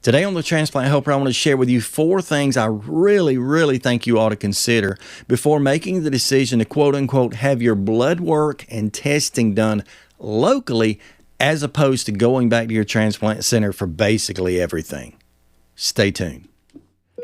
Today on the Transplant Helper, I want to share with you 4 things I really think you ought to consider before making the decision to quote-unquote have your blood work and testing done locally as opposed to going back to your transplant center for basically everything. Stay tuned.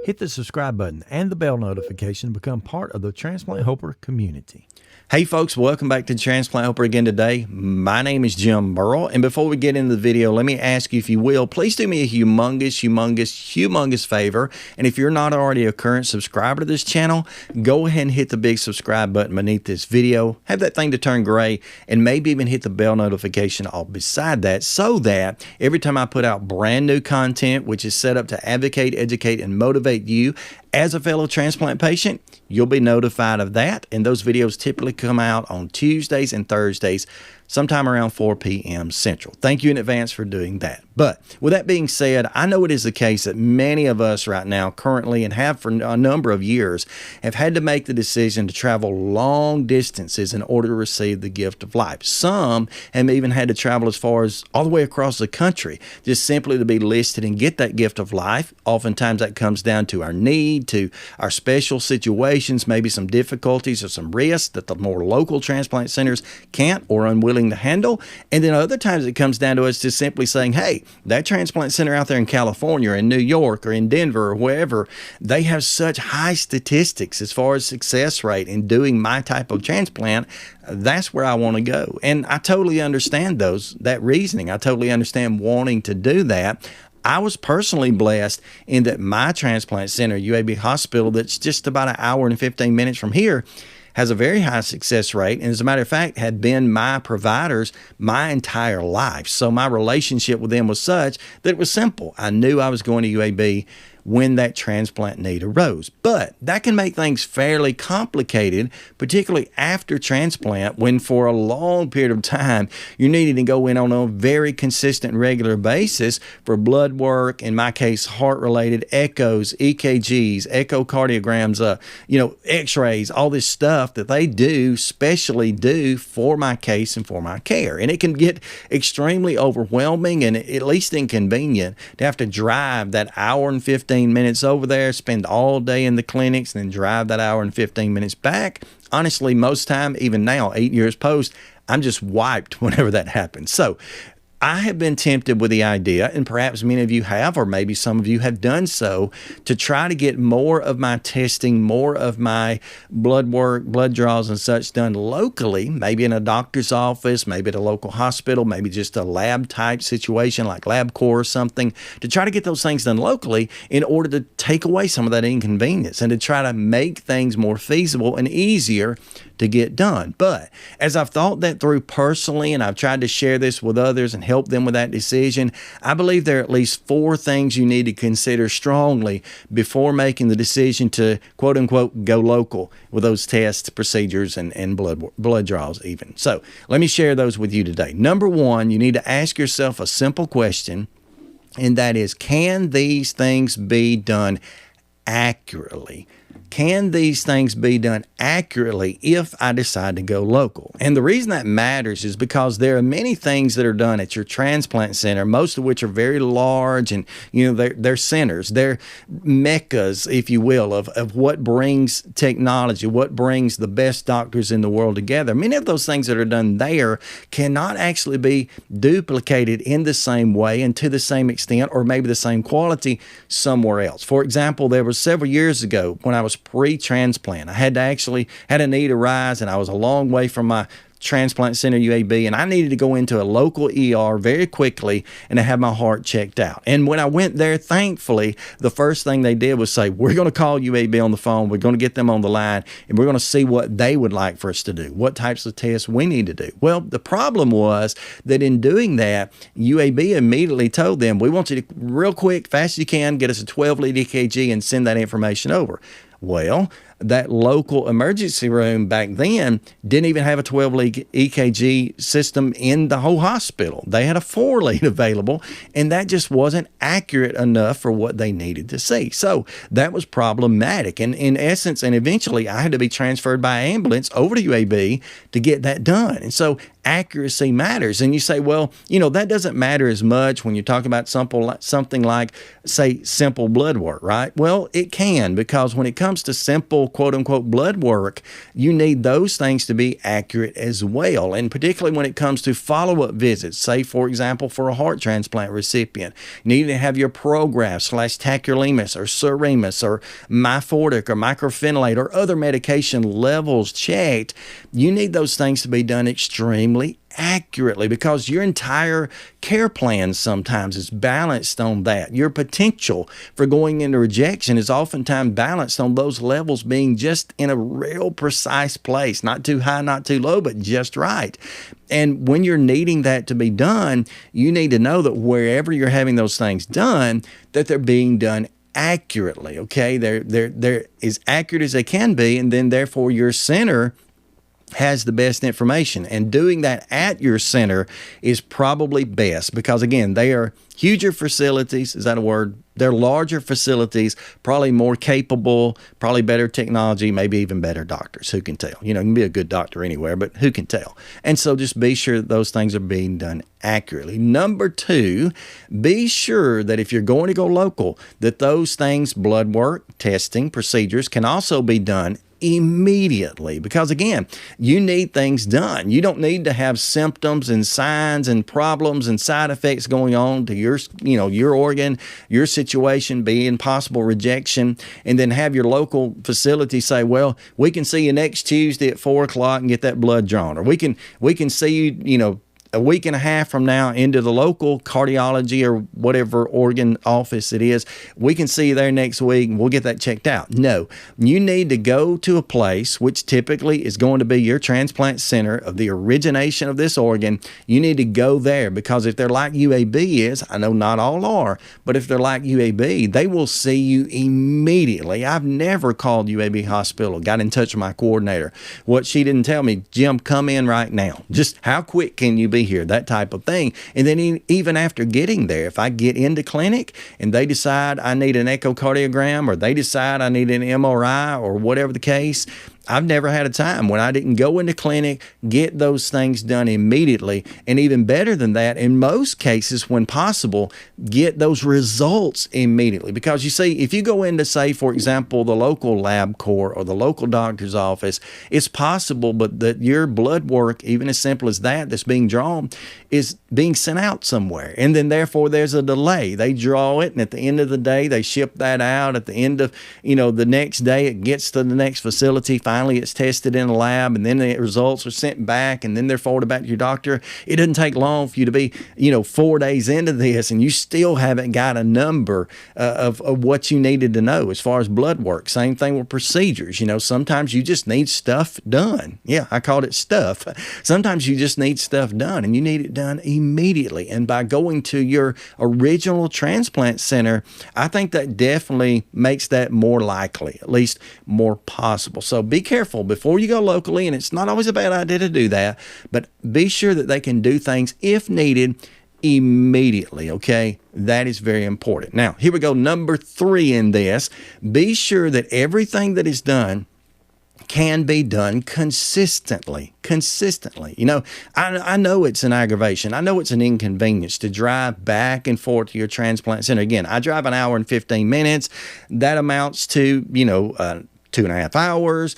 Hit the subscribe button and the bell notification to become part of the Transplant Helper community. Hey folks, welcome back to Transplant Helper again today. My name is Jim Burrell, and before we get into the video, let me ask you, if you will, please do me a humongous favor. And if you're not already a current subscriber to this channel, go ahead and hit the big subscribe button beneath this video. Have that thing to turn gray, and maybe even hit the bell notification all beside that, so that every time I put out brand new content, which is set up to advocate, educate, and motivate you as a fellow transplant patient, you'll be notified of that. And those videos typically come out on Tuesdays and Thursdays, sometime around 4 p.m. Central. Thank you in advance for doing that. But with that being said, I know it is the case that many of us right now currently, and have for a number of years, have had to make the decision to travel long distances in order to receive the gift of life. Some have even had to travel as far as all the way across the country, just simply to be listed and get that gift of life. Oftentimes that comes down to our need, to our special situations, maybe some difficulties or some risks that the more local transplant centers can't or unwilling to handle. And then other times it comes down to us just simply saying, hey, that transplant center out there in California or in New York or in Denver or wherever, they have such high statistics as far as success rate in doing my type of transplant. That's where I want to go. And I totally understand that reasoning. I totally understand wanting to do that. I was personally blessed in that my transplant center, UAB Hospital, that's just about an hour and 15 minutes from here, has a very high success rate, and as a matter of fact, had been my providers my entire life. So my relationship with them was such that it was simple. I knew I was going to UAB when that transplant need arose. But that can make things fairly complicated, particularly after transplant, when for a long period of time, you're needing to go in on a very consistent and regular basis for blood work, in my case, heart-related echoes, EKGs, echocardiograms, x-rays, all this stuff that they do, specially do for my case and for my care. And it can get extremely overwhelming and at least inconvenient to have to drive that hour and 15 minutes over there, spend all day in the clinics, and then drive that hour and 15 minutes back. Honestly, most time, even now, 8 years post, I'm just wiped whenever that happens. So I have been tempted with the idea, and perhaps many of you have, or maybe some of you have done so, to try to get more of my testing, more of my blood work, blood draws and such done locally, maybe in a doctor's office, maybe at a local hospital, maybe just a lab type situation like LabCorp or something, to try to get those things done locally in order to take away some of that inconvenience and to try to make things more feasible and easier to get done. But as I've thought that through personally, and I've tried to share this with others and help them with that decision, I believe there are at least 4 things you need to consider strongly before making the decision to quote unquote go local with those tests, procedures, and blood draws even. So let me share those with you today. Number 1, you need to ask yourself a simple question, and that is, can these things be done accurately? Can these things be done accurately if I decide to go local? And the reason that matters is because there are many things that are done at your transplant center, most of which are very large, and they're centers, they're meccas, if you will, of what brings technology, what brings the best doctors in the world together. Many of those things that are done there cannot actually be duplicated in the same way and to the same extent, or maybe the same quality, somewhere else. For example, there was several years ago when I was pre-transplant, I had a need arise, and I was a long way from my transplant center UAB, and I needed to go into a local ER very quickly and to have my heart checked out. And when I went there, thankfully, the first thing they did was say, we're going to call UAB on the phone, we're going to get them on the line, and we're going to see what they would like for us to do, what types of tests we need to do. Well, the problem was that in doing that, UAB immediately told them, we want you to, real quick, fast as you can, get us a 12-lead EKG and send that information over. Well, that local emergency room back then didn't even have a 12-lead EKG system in the whole hospital. They had a 4-lead available, and that just wasn't accurate enough for what they needed to see. So that was problematic. And in essence, and eventually I had to be transferred by ambulance over to UAB to get that done. And so accuracy matters. And you say, well, that doesn't matter as much when you're talking about something like, say, simple blood work, right? Well, it can, because when it comes to simple, quote unquote, blood work, you need those things to be accurate as well. And particularly when it comes to follow-up visits, say, for example, for a heart transplant recipient, you need to have your Prograf / tacrolimus or Suremus or Myfortic or mycophenolate or other medication levels checked. You need those things to be done extremely accurately, because your entire care plan sometimes is balanced on that. Your potential for going into rejection is oftentimes balanced on those levels being just in a real precise place, not too high, not too low, but just right. And when you're needing that to be done, you need to know that wherever you're having those things done, that they're being done accurately. Okay, they're as accurate as they can be, and then therefore your center has the best information. And doing that at your center is probably best, because again, they are huger facilities. Is that a word? They're larger facilities, probably more capable, probably better technology, maybe even better doctors. Who can tell? You can be a good doctor anywhere, but who can tell? And so just be sure that those things are being done accurately. Number 2, be sure that if you're going to go local, that those things, blood work, testing, procedures, can also be done immediately, because again, you need things done. You don't need to have symptoms and signs and problems and side effects going on to your organ, your situation, being possible rejection, and then have your local facility say, well, we can see you next Tuesday at 4:00 and get that blood drawn, or we can see you, a week and a half from now into the local cardiology or whatever organ office it is. We can see you there next week and we'll get that checked out. No, you need to go to a place which typically is going to be your transplant center of the origination of this organ. You need to go there, because if they're like UAB is, I know not all are, but if they're like UAB, they will see you immediately. I've never called UAB Hospital, got in touch with my coordinator. What she didn't tell me, Jim, come in right now. Just how quick can you be here? That type of thing. And then even after getting there, if I get into clinic and they decide I need an echocardiogram, or they decide I need an MRI, or whatever the case, I've never had a time when I didn't go into clinic, get those things done immediately, and even better than that, in most cases, when possible, get those results immediately. Because you see, if you go into, say, for example, the local lab court or the local doctor's office, it's possible, but that your blood work, even as simple as that, that's being drawn, is being sent out somewhere. And then therefore there's a delay. They draw it, and at the end of the day, they ship that out. At the end of, the next day, it gets to the next facility. Finally, it's tested in a lab, and then the results are sent back, and then they're forwarded back to your doctor. It doesn't take long for you to be, 4 days into this, and you still haven't got a number of what you needed to know as far as blood work. Same thing with procedures. Sometimes you just need stuff done. Yeah, I called it stuff. Sometimes you just need stuff done, and you need it done immediately. And by going to your original transplant center, I think that definitely makes that more likely, at least more possible. So be careful before you go locally, and it's not always a bad idea to do that, but be sure that they can do things, if needed, immediately, okay? That is very important. Now, here we go. Number 3 in this, be sure that everything that is done can be done consistently. I know it's an aggravation. I know it's an inconvenience to drive back and forth to your transplant center. Again, I drive an hour and 15 minutes. That amounts to, 2.5 hours.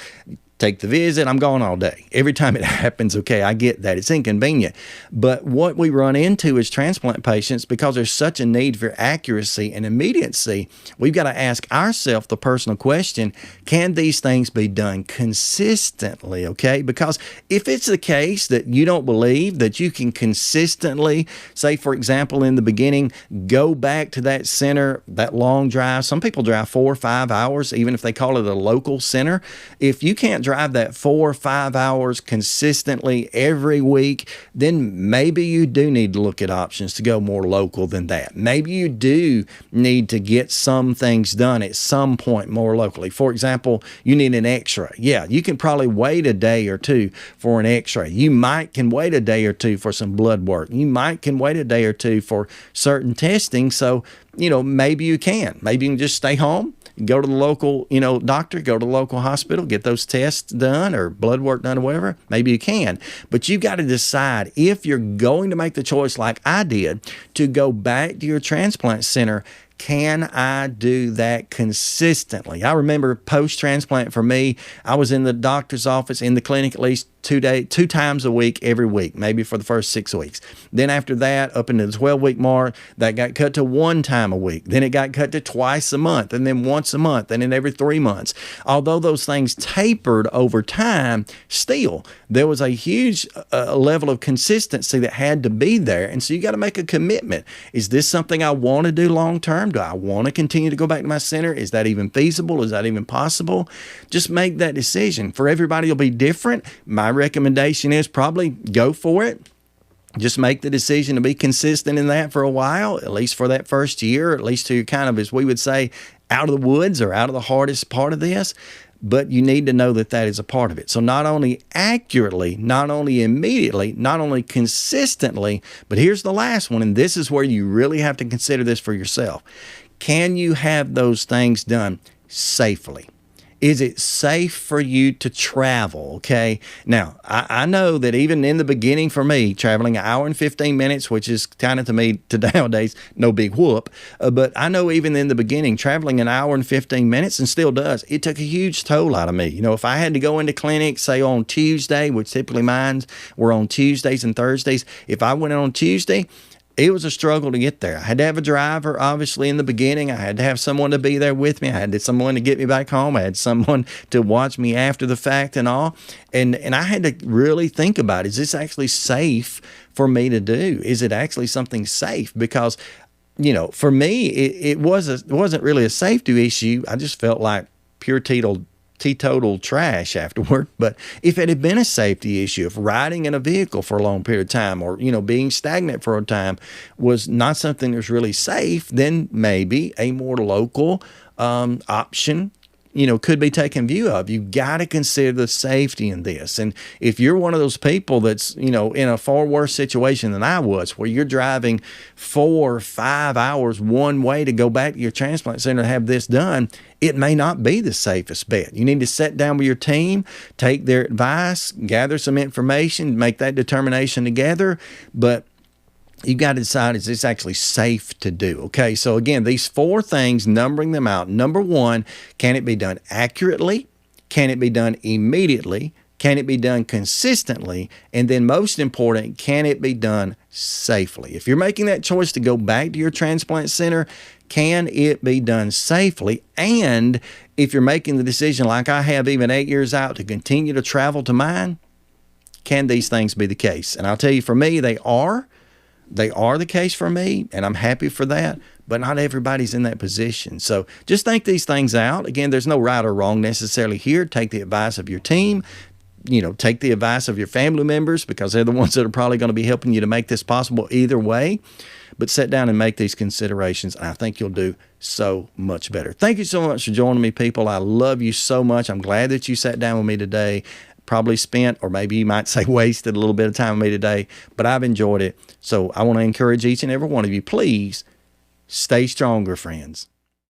Take the visit, I'm gone all day. Every time it happens, okay, I get that. It's inconvenient. But what we run into as transplant patients, because there's such a need for accuracy and immediacy, we've got to ask ourselves the personal question, can these things be done consistently, okay? Because if it's the case that you don't believe that you can consistently, say, for example, in the beginning, go back to that center, that long drive. Some people drive 4 or 5 hours, even if they call it a local center. If you can't drive that 4 or 5 hours consistently every week, then maybe you do need to look at options to go more local than that. Maybe you do need to get some things done at some point more locally. For example, you need an x-ray. Yeah, you can probably wait a day or two for an x-ray. You might can wait a day or two for some blood work. You might can wait a day or two for certain testing. So, maybe you can. Maybe you can just stay home. go to the local, doctor, go to the local hospital, get those tests done or blood work done or whatever. Maybe you can. But you've got to decide if you're going to make the choice like I did to go back to your transplant center. Can I do that consistently? I remember post-transplant for me, I was in the doctor's office, in the clinic at least 2 times a week, every week, maybe for the first 6 weeks. Then after that, up into the 12-week mark, that got cut to 1 time a week. Then it got cut to twice a month, and then once a month, and then every 3 months. Although those things tapered over time, still, there was a huge level of consistency that had to be there. And so you got to make a commitment. Is this something I want to do long term? Do I want to continue to go back to my center? Is that even feasible? Is that even possible? Just make that decision. For everybody, it'll be different. My recommendation is probably go for it. Just make the decision to be consistent in that for a while, at least for that first year, at least till you're kind of, as we would say, out of the woods or out of the hardest part of this. But you need to know that that is a part of it. So not only accurately, not only immediately, not only consistently, but here's the last one, and this is where you really have to consider this for yourself. Can you have those things done safely? Is it safe for you to travel? Okay. Now, I know that even in the beginning for me, traveling an hour and 15 minutes, which is kind of to me nowadays, no big whoop. But I know even in the beginning, traveling an hour and 15 minutes and still does, it took a huge toll out of me. If I had to go into clinic, say on Tuesday, which typically mine were on Tuesdays and Thursdays, if I went on Tuesday, it was a struggle to get there. I had to have a driver, obviously, in the beginning. I had to have someone to be there with me. I had someone to get me back home. I had someone to watch me after the fact and all. And I had to really think about, is this actually safe for me to do? Is it actually something safe? Because, for me, it wasn't really a safety issue. I just felt like pure teetotal trash afterward. But if it had been a safety issue, if riding in a vehicle for a long period of time or, being stagnant for a time was not something that's really safe, then maybe a more local option could be taken view of. You got to consider the safety in this. And if you're one of those people that's, in a far worse situation than I was, where you're driving 4 or 5 hours one way to go back to your transplant center to have this done, it may not be the safest bet. You need to sit down with your team, take their advice, gather some information, make that determination together. But you got to decide, is this actually safe to do? Okay, so again, these 4 things, numbering them out. Number 1, can it be done accurately? Can it be done immediately? Can it be done consistently? And then most important, can it be done safely? If you're making that choice to go back to your transplant center, can it be done safely? And if you're making the decision like I have even 8 years out to continue to travel to mine, can these things be the case? And I'll tell you, for me, they are. They are the case for me, and I'm happy for that, but not everybody's in that position. So just think these things out. Again, there's no right or wrong necessarily here. Take the advice of your team. Take the advice of your family members, because they're the ones that are probably going to be helping you to make this possible either way. But sit down and make these considerations, and I think you'll do so much better. Thank you so much for joining me, people. I love you so much. I'm glad that you sat down with me today. Probably spent, or maybe you might say wasted, a little bit of time with me today, but I've enjoyed it. So I want to encourage each and every one of you, please stay stronger, friends.